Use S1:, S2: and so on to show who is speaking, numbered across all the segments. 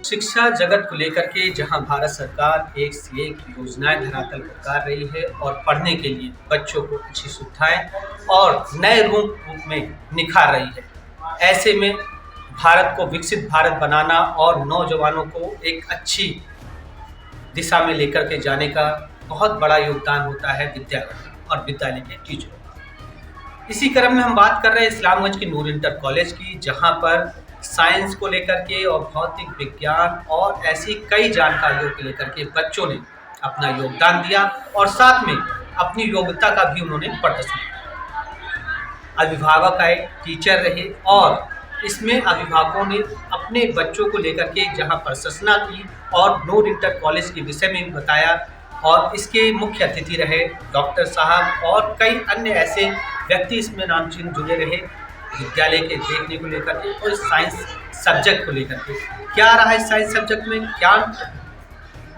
S1: शिक्षा जगत को लेकर के जहां भारत सरकार एक से एक योजनाएं धरातल पर उतार रही है और पढ़ने के लिए बच्चों को अच्छी सुविधाएं और नए रूप में निखार रही है, ऐसे में भारत को विकसित भारत बनाना और नौजवानों को एक अच्छी दिशा में लेकर के जाने का बहुत बड़ा योगदान होता है विद्यालय और विद्यालय के टीचरों का। इसी क्रम में हम बात कर रहे हैं इस्लामगंज की नूर इंटर कॉलेज की, जहां पर साइंस को लेकर के और भौतिक विज्ञान और ऐसी कई जानकारियों को लेकर के बच्चों ने अपना योगदान दिया और साथ में अपनी योग्यता का भी उन्होंने प्रदर्शन किया। अभिभावक आए, टीचर रहे और इसमें अभिभावकों ने अपने बच्चों को लेकर के जहां प्रशंसना की और नूर इंटर कॉलेज के विषय में बताया और इसके मुख्य अतिथि रहे डॉक्टर साहब और कई अन्य ऐसे व्यक्ति इसमें नामचीन जुड़े रहे विद्यालय के देखने को लेकर के और साइंस सब्जेक्ट को लेकर के। क्या रहा इस साइंस सब्जेक्ट में, क्या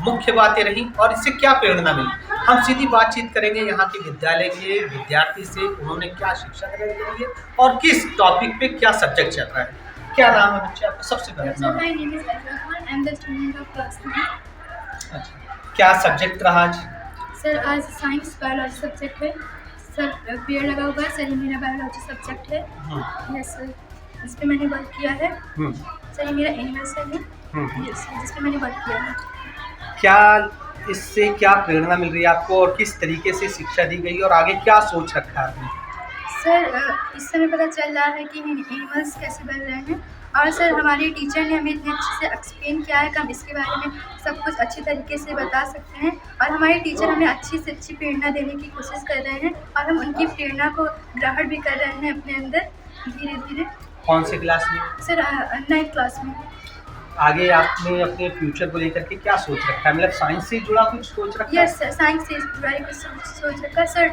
S1: मुख्य बातें रही और इससे क्या प्रेरणा मिली, हम सीधी बातचीत करेंगे यहाँ के विद्यालय के विद्यार्थी से। उन्होंने क्या शिक्षा ग्रहण करी है और किस टॉपिक पे क्या सब्जेक्ट चल रहा है। क्या नाम है बच्चे आपका? सबसे पहले क्या सब्जेक्ट रहा आज?
S2: सर आज साइंस बायोलॉजी सब्जेक्ट है सर, पेड़ लगा हुआ है सर, ये मेरा बायोलॉजी सब्जेक्ट है। यस सर, इस पे मैंने वर्क किया है सर, ये मेरा एनिमल्स है यस सर, जिस पे मैंने वर्क किया है।
S1: क्या इससे क्या प्रेरणा मिल रही है आपको और किस तरीके से शिक्षा दी गई और आगे क्या सोच रखा है आपने?
S2: सर इस समय पता चल रहा है कि एनिमल्स कैसे बढ़ रहे हैं और सर हमारे टीचर ने हमें इतने अच्छे से एक्सप्लेन किया है कि हम इसके बारे में सब कुछ अच्छी तरीके से बता सकते हैं और हमारे टीचर हमें अच्छी से अच्छी प्रेरणा देने की कोशिश कर रहे हैं और हम उनकी प्रेरणा को ग्रहण भी कर रहे हैं अपने अंदर धीरे धीरे।
S1: कौन से क्लास में?
S2: सर 9th क्लास में।
S1: आगे आपने अपने फ्यूचर को लेकर के क्या सोच रखा है, मतलब साइंस से जुड़ा कुछ सोच रखा है?
S2: यस सर, साइंस से जुड़ा कुछ सोच रखा है सर।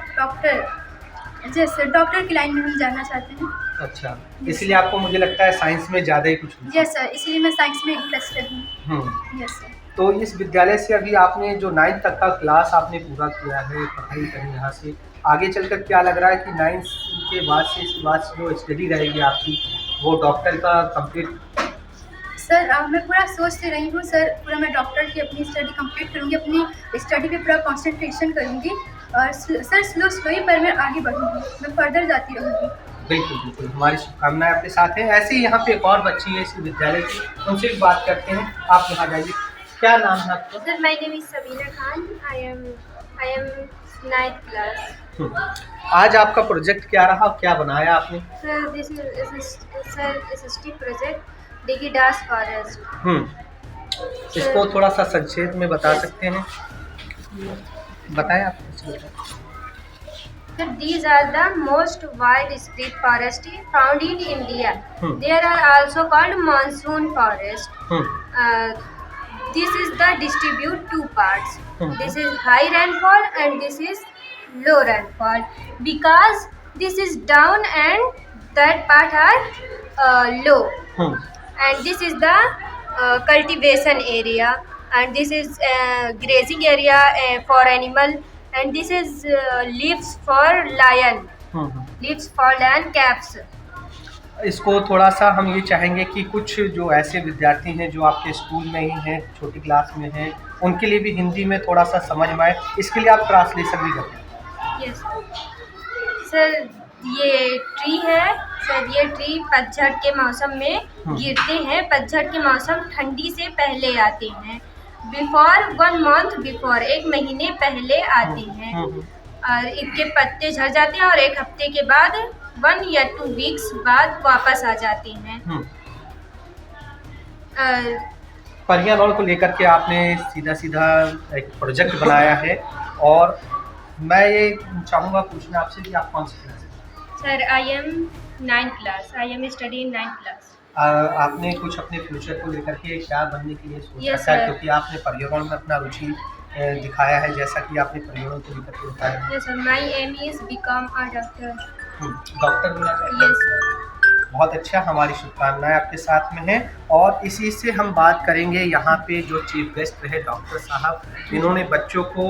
S2: डॉक्टर की लाइन में हम जाना चाहते हैं।
S1: अच्छा, इसलिए आपको मुझे लगता है साइंस में ज़्यादा ही कुछ।
S2: यस सर, इसलिए मैं साइंस में इंटरेस्टेड हूँ। Yes sir.
S1: तो इस विद्यालय से अभी आपने जो 9th तक का क्लास आपने पूरा किया है, पढ़ाई करी यहाँ से, आगे चलकर क्या लग रहा है कि 9th के बाद से इसके बाद से जो स्टडी रहेगी आपकी वो डॉक्टर का कंप्लीट?
S2: सर मैं पूरा सोचते रही हूँ सर, पूरा मैं डॉक्टर की अपनी स्टडी कंप्लीट करूँगी, अपनी स्टडी पे पूरा कंसंट्रेशन करूँगी और सर स्लो ही पर मैं आगे बढ़ूँगी, मैं फर्दर जाती रहूँगी।
S1: बिल्कुल बिल्कुल, हमारी शुभकामनाएं आपके साथ हैं। ऐसे ही यहाँ पे एक और बच्ची है इस विद्यालय की, उनसे भी बात करते हैं। आप यहाँ जाइए, क्या नाम है आपका?
S3: Sir my name is Sabina Khan, I am 9th class.
S1: आज आपका प्रोजेक्ट क्या रहा और क्या बनाया आपने?
S3: Sir this is assistive project डिगिडास फॉरेस्ट।
S1: इसको थोड़ा सा संक्षेप में बता सकते हैं? बताएं आप।
S3: Sir, these are the most widespread forests found in India. They are also called monsoon forest. This is the distribute two parts. This is high rainfall and this is low rainfall. Because this is down and that part are low. And this is the cultivation area and this is grazing area for animal. And this is leaves for lion, leaves for lion caps.
S1: इसको थोड़ा सा हम ये चाहेंगे कि कुछ जो ऐसे विद्यार्थी हैं जो आपके स्कूल में ही हैं, छोटी क्लास में हैं, उनके लिए भी हिंदी में थोड़ा सा समझ में आए, इसके लिए आप ट्रांसलेशन भी करते हैं?
S3: यस सर, ये ट्री है सर, ये ट्री पतझड़ के मौसम में गिरते हैं। पतझड़ के मौसम ठंडी से पहले आते हैं, बिफोर 1 month बिफोर, 1 महीने पहले आते हैं और इनके पत्ते झड़ जाते हैं और 1 हफ्ते के बाद 1 या 2 weeks बाद वापस आ जाते हैं।
S1: पर्यावरण को लेकर के आपने सीधा एक प्रोजेक्ट बनाया है और मैं ये चाहूँगा पूछना आपसे कि आप कौन सी क्लास हैं?
S3: Sir I am 9th class, I am study in 9th class.
S1: आपने कुछ अपने फ्यूचर को लेकर के क्या बनने के लिए सोच रखा है? क्योंकि आपने पर्यावरण में अपना रुचि दिखाया है, जैसा कि आपने पर्यावरण को लेकर के बताया।
S3: Yes sir, my aim is become a doctor.
S1: Doctor बनना चाहते हैं?
S3: Yes sir.
S1: बहुत अच्छा, हमारी शुभकामनाएं आपके साथ में हैं। और इसी से हम बात करेंगे यहाँ पे जो चीफ गेस्ट रहे डॉक्टर साहब, इन्होंने बच्चों को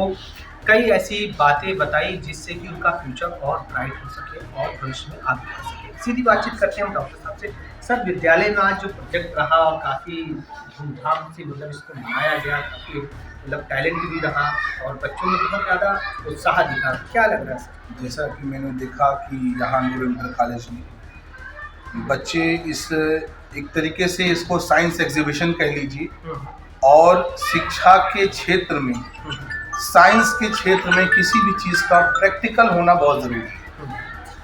S1: कई ऐसी बातें बताई जिससे कि उनका फ्यूचर और ब्राइट हो सके और भविष्य में आगे बढ़ सके। सीधी बातचीत करते हैं हम डॉक्टर साहब। हिसाब से। सर, विद्यालय में आज जो प्रोजेक्ट रहा और काफ़ी धूमधाम से मतलब इसको मनाया गया, काफ़ी मतलब टैलेंट भी रहा और बच्चों में बहुत ज़्यादा उत्साह दिखा, क्या लग रहा है सर?
S4: जैसा कि मैंने देखा कि यहाँ नूर इंटर कॉलेज में बच्चे इस एक तरीके से इसको साइंस एग्जीबिशन कह लीजिए, और शिक्षा के क्षेत्र में, साइंस के क्षेत्र में किसी भी चीज़ का प्रैक्टिकल होना बहुत ज़रूरी है।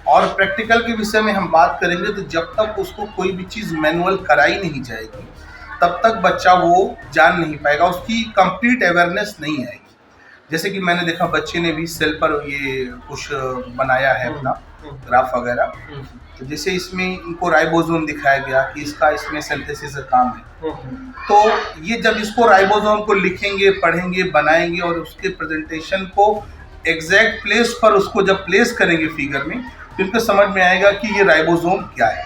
S4: और प्रैक्टिकल के विषय में हम बात करेंगे तो जब तक उसको कोई भी चीज़ मैनुअल कराई नहीं जाएगी तब तक बच्चा वो जान नहीं पाएगा, उसकी कंप्लीट अवेयरनेस नहीं आएगी। जैसे कि मैंने देखा बच्चे ने भी सेल पर ये कुछ बनाया है अपना ग्राफ वगैरह, तो जैसे इसमें इनको राइबोसोम दिखाया गया कि इसका इसमें सिंथेसिस का काम है। तो ये जब इसको राइबोसोम को लिखेंगे, पढ़ेंगे, बनाएंगे और उसके प्रेजेंटेशन को एग्जैक्ट प्लेस पर उसको जब प्लेस करेंगे फिगर में, तो इनको समझ में आएगा कि ये राइबोसोम क्या है।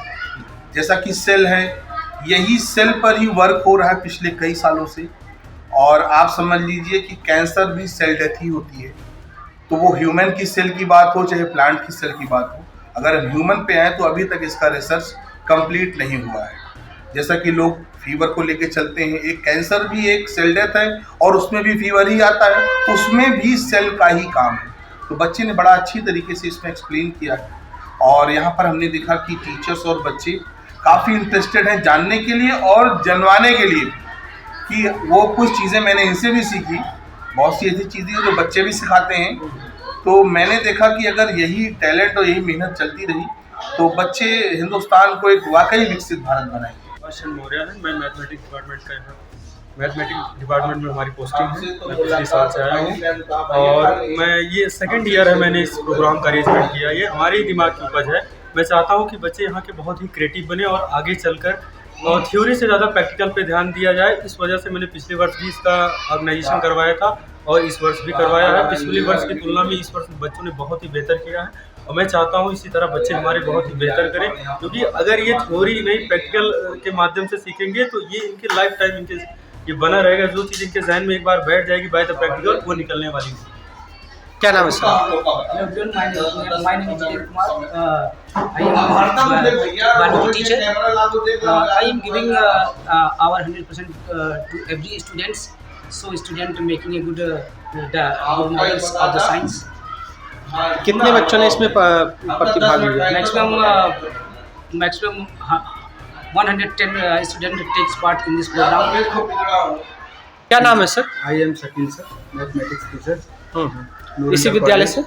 S4: जैसा कि सेल है, यही सेल पर ही वर्क हो रहा है पिछले कई सालों से। और आप समझ लीजिए कि कैंसर भी सेल डेथ ही होती है, तो वो ह्यूमन की सेल की बात हो चाहे प्लांट की सेल की बात हो, अगर हम ह्यूमन पे आए तो अभी तक इसका रिसर्च कंप्लीट नहीं हुआ है। जैसा कि लोग फीवर को लेके चलते हैं, एक कैंसर भी एक सेल डेथ है और उसमें भी फीवर ही आता है, उसमें भी सेल का ही काम है। तो बच्चे ने बड़ा अच्छी तरीके से इसमें एक्सप्लेन किया है और यहाँ पर हमने देखा कि टीचर्स और बच्चे काफ़ी इंटरेस्टेड हैं जानने के लिए और जनवाने के लिए कि वो कुछ चीज़ें मैंने इनसे भी सीखी, बहुत सी ऐसी चीज़ें जो बच्चे भी सिखाते हैं। तो मैंने देखा कि अगर यही टैलेंट और यही मेहनत चलती रही तो बच्चे हिंदुस्तान को एक वाकई विकसित भारत बनाएंगे।
S5: वर्षन मौर्य है, मैं मैथमेटिक्स डिपार्टमेंट का हूँ। मैथमेटिक्स डिपार्टमेंट में हमारी पोस्टिंग है, मैं पिछले साल से आया हूँ और मैं ये सेकंड ईयर है मैंने इस प्रोग्राम का अरेंजमेंट किया। ये हमारे ही दिमाग की उपज है। मैं चाहता हूँ कि बच्चे यहाँ के बहुत ही क्रिएटिव बने और आगे चलकर और थ्योरी से ज़्यादा प्रैक्टिकल पे ध्यान दिया जाए। इस वजह से मैंने पिछले वर्ष भी इसका ऑर्गेनाइजेशन करवाया था और इस वर्ष भी करवाया है। पिछले वर्ष की तुलना में इस वर्ष बच्चों ने बहुत ही बेहतर किया है और मैं चाहता हूँ इसी तरह बच्चे हमारे बहुत ही बेहतर करें, क्योंकि अगर ये थ्योरी नहीं प्रैक्टिकल के माध्यम से सीखेंगे तो ये इनके लाइफ टाइम इनके ये बना रहेगा। जो चीज़ इनके जहन में एक बार बैठ जाएगी बाय द प्रैक्टिकल, वो निकलने वाली है।
S1: क्या नाम है sir?
S6: My name is Vijay Kumar. I am biology teacher. I am giving our 100% to every students. So student making a good models of the science.
S1: कितने बच्चों ने इसमें प्रतिभाग लिया?
S6: Maximum 110 student takes part in this program.
S1: क्या नाम है sir?
S7: I am Shakeel sir, mathematics teacher
S1: इसी विद्यालय से।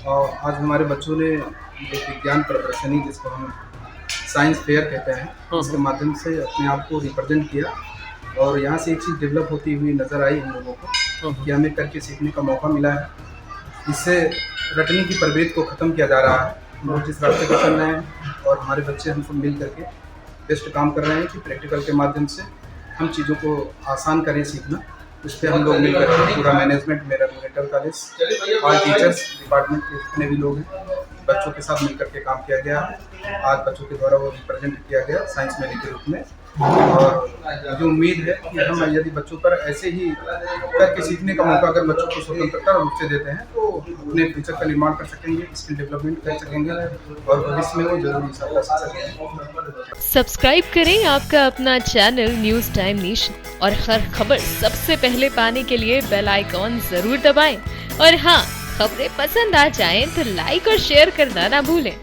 S7: और आज हमारे बच्चों ने जो विज्ञान प्रदर्शनी जिसको हम साइंस फेयर कहते हैं, इसके माध्यम से अपने आप को रिप्रेजेंट किया और यहाँ से एक चीज़ डेवलप होती हुई नज़र आई हम लोगों को कि हमें करके सीखने का मौका मिला है। इससे रटने की प्रभेद को ख़त्म किया जा रहा है। लोग जिस रास्ते पर चल रहे हैं और हमारे बच्चे हम सब मिल करके बेस्ट काम कर रहे हैं कि प्रैक्टिकल के माध्यम से हम चीज़ों को आसान करें सीखना। इस पर हम लोग मिल करके पूरा मैनेजमेंट, मेरा इंटर कॉलेज और टीचर्स डिपार्टमेंट के जितने भी लोग हैं बच्चों के साथ मिल करके काम किया गया। आज बच्चों के द्वारा वो रिप्रेजेंट किया गया साइंस मेले के रूप में और मुझे उम्मीद है कि हम यदि बच्चों पर ऐसे ही करके सीखने का मौका अगर बच्चों को स्वतंत्रता रूप से देते हैं तो अपने फ्यूचर का निर्माण कर सकेंगे, स्किल डेवलपमेंट कर सकेंगे और भविष्य में वो जरूरी सकेंगे।
S8: सब्सक्राइब करें आपका अपना चैनल न्यूज़ टाइम नेशन और हर खबर सबसे पहले पाने के लिए बेल आइकॉन जरूर दबाएं। और हाँ, खबरें पसंद आ जाएं तो लाइक और शेयर करना ना भूलें।